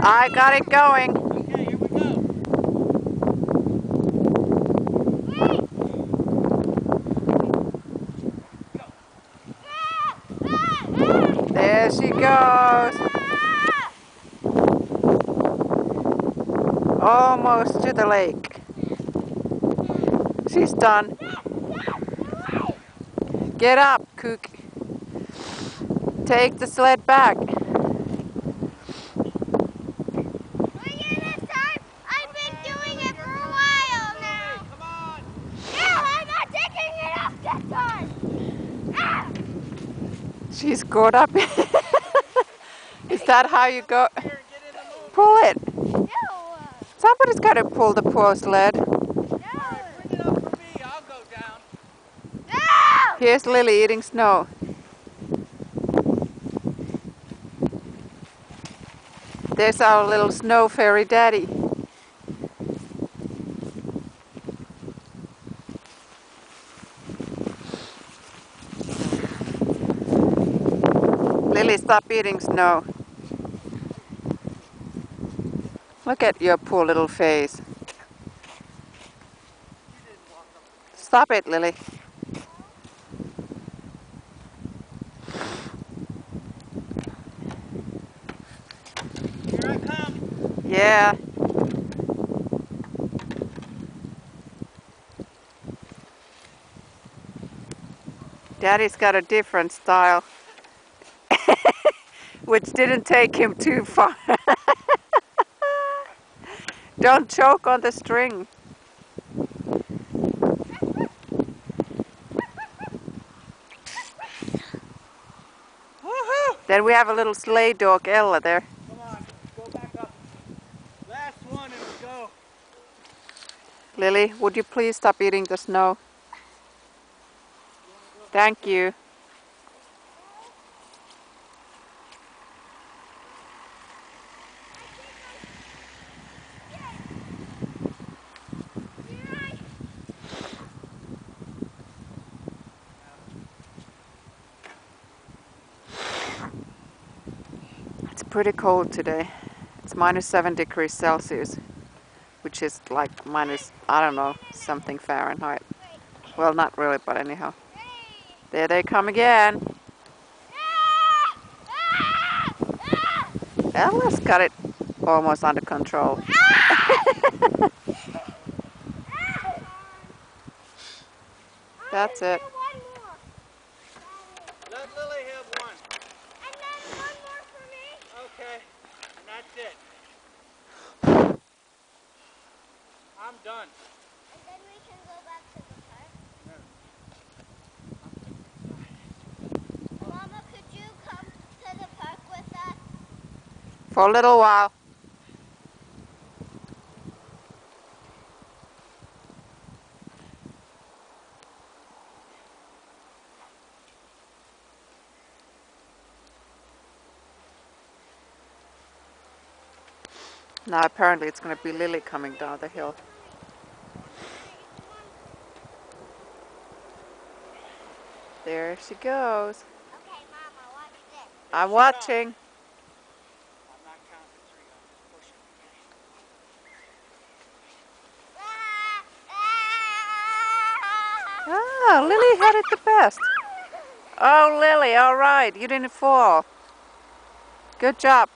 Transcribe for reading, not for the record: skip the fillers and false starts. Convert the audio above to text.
I got it going. Okay, here we go. There she goes. Almost to the lake. She's done. Get up, Cook. Take the sled back. I've been doing it for a while now. Come on. Yeah, I'm not taking it off this time. Ah! She's caught up. Is that how you go? Here and get in the movie. Pull it. No. Somebody's got to pull the poor sled. No. Bring it up for me. I'll go down. No. Here's Lily eating snow. There's our little snow fairy daddy. Lily, stop eating snow. Look at your poor little face. Stop it, Lily. Here I come. Yeah. Daddy's got a different style. Which didn't take him too far. Don't choke on the string. Woohoo! Then we have a little sleigh dog, Ella, there. Come on, go back up. Last one and we go. Lily, would you please stop eating the snow? Thank you. It's pretty cold today. It's -7 degrees Celsius, which is like minus, I don't know, something Fahrenheit. Well, not really, but anyhow. There they come again. Ella's got it almost under control. That's it. Let Lily have one. And then one more for me. Okay, and that's it. I'm done. And then we can go back to the park. Mama, could you come to the park with us? For a little while. Now apparently it's going to be Lily coming down the hill. There she goes. Okay, Mama, watch this. I'm watching. I'm not counting to 3. I'm just pushing. Ah, Lily had it the best. Oh, Lily, all right. You didn't fall. Good job.